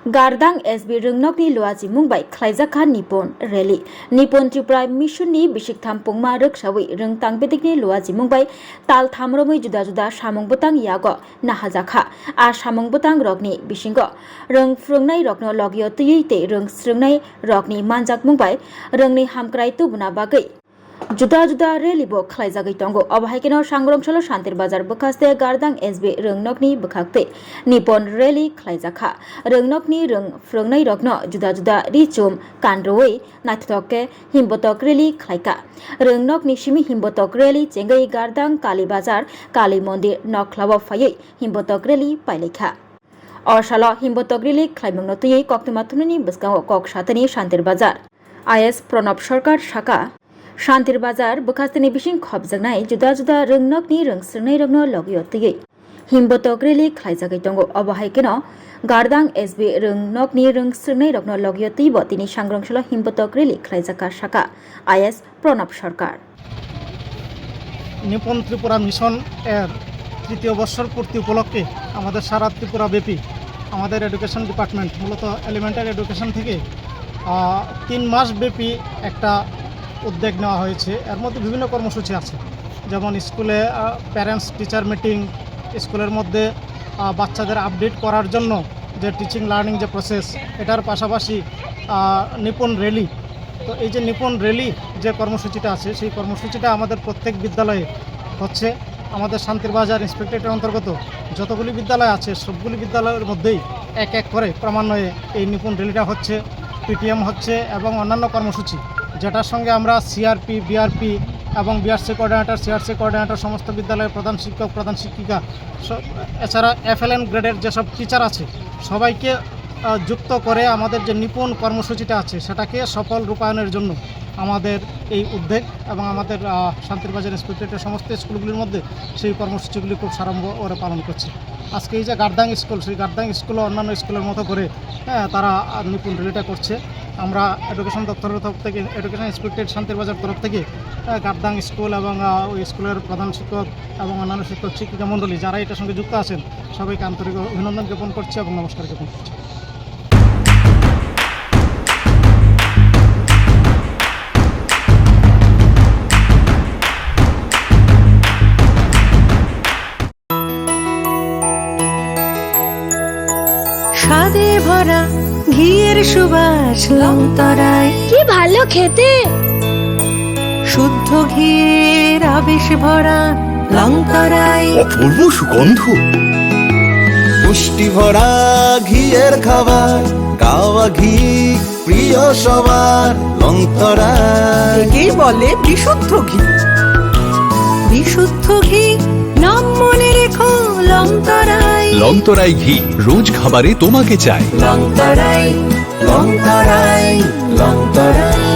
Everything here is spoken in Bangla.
Gardang SB Rungnokni Luaji Mumbai Klaizakha Nippon Rally Nippon Tripura Missionni Bishik Thampungma Ruksawi Rung Tangbetikni Luaji Mumbai Tal Thamromui Juda Juda Samung Butang Yago Nahazakha A Samung Butang Rokni Bishingo Rung Frungnai Rokno Logio Tuyite Rung Srungnai Rokni Manjak Mumbai Rungni Hamkrai Tubuna Bagai Juda Juda Rally Bo Klaizagui Tongo Obhaikeno Sangromshalo Shantir Bazar Bukaste Gardang SB Rungnokni Bukakte Nippon Rally Klaizakha Rungnokni Rung Frungnai Rokno Juda Juda Richum Kandroi Naithoke Himbotok Rally Klaika Rungnokni Shimi Himbotok Rally Chengai Gardang Kali Bazar Kali Mondir Noklabo Phayei Himbotok Rally Pailekha Orshalo Himbotok Rally Klaimungno Tuyei Koktumathunini Buskao Kok Shatani Shantir Bazar IS Pranab Sarkar Shaka Shantir Bazar Bukastini Bishing Khobjagnai Juda Juda Rungnokni Rung Srungnai Rokno Logio Tuyei Himbotok Rally Klaizagui Tongo Obahaikeno Gardang SB Rungnokni Rung Srungnai Rokno Logio Tuibo Tini Sangrongshalo Himbotok Rally Klaizaka Shaka IS Pranab Sarkar নিপন ত্রিপুরা মিশন এর তৃতীয় বর্ষর পূর্তি উপলক্ষে আমাদের সারা ত্রিপুরা ব্যাপী আমাদের এডুকেশন ডিপার্টমেন্ট মূলত এলিমেন্টারি এডুকেশন থেকে 3 মাস ব্যাপী একটা উদ্যোগ নেওয়া হয়েছে। এর মধ্যে বিভিন্ন কর্মসূচি আছে, যেমন স্কুলে প্যারেন্টস টিচার মিটিং, স্কুলের মধ্যে বাচ্চাদের আপডেট করার জন্য যে টিচিং লার্নিং যে প্রসেস, এটার পাশাপাশি নিপন র্যালি। তো এই যে নিপন র্যালি যে কর্মসূচিটা আছে, সেই কর্মসূচিটা আমাদের প্রত্যেক বিদ্যালয়ে হচ্ছে। আমাদের শান্তিরবাজার ইন্সপেক্টরেটের অন্তর্গত যতগুলি বিদ্যালয় আছে সবগুলি বিদ্যালয়ের মধ্যেই এক এক করে ক্রমান্বয়ে এই নিপন র্যালিটা হচ্ছে, পিটিএম হচ্ছে এবং অন্যান্য কর্মসূচি, যেটার সঙ্গে আমরা সিআরপি, বিআরপি এবং বিআরসি কোঅর্ডিনেটর, সিআরসি কোঅর্ডিনেটর, সমস্ত বিদ্যালয়ের প্রধান শিক্ষক, প্রধান শিক্ষিকা, এছাড়া এফএলএন গ্রেডের যেসব টিচার আছে সবাইকে যুক্ত করে আমাদের যে নিপুণ কর্মসূচিটা আছে সেটাকে সফল রূপায়ণের জন্য আমাদের এই উদ্যোগ এবং আমাদের শান্তিরবাজার ইন্সপেক্টরেটের সমস্ত স্কুলগুলির মধ্যে সেই কর্মসূচিগুলি খুব সাড়ম্বরে ওরা পালন করছে। আজকে এই যে গার্দাং স্কুল, সেই গার্দাং স্কুলও অন্যান্য স্কুলের মতো করে তারা নিপুণ র্যালিটা করছে। আমরা এডুকেশন দপ্তরের তরফ থেকে, এডুকেশন ইন্সপেক্টরেট শান্তিরবাজার তরফ থেকে গার্দাং স্কুল এবং ওই স্কুলের প্রধান শিক্ষক এবং অন্যান্য শিক্ষক শিক্ষিকা মণ্ডলী যারা এটার সঙ্গে যুক্ত আছেন সবাইকে আন্তরিক অভিনন্দন জ্ঞাপন করছি এবং নমস্কার জ্ঞাপন করছি। স্বাদে ভরা ঘিয়ের সুবাস লংতরায়, কি ভালো খেতে! শুদ্ধ ঘিয়ের আবেশ ভরা লংতরায়, অপূর্ব সুগন্ধ, পুষ্টি ভরা ঘিয়ের খাবার, গাওয়া ঘি প্রিয় সবার লংতরায়। একেই বলে বিশুদ্ধ ঘি। বিশুদ্ধ ঘি নাম মনে রেখো লংতরায়। লংতরাই ঘি রোজ খাবারে তোমাকে চাই। লংতরায়, লংতরায়, লংতরায়।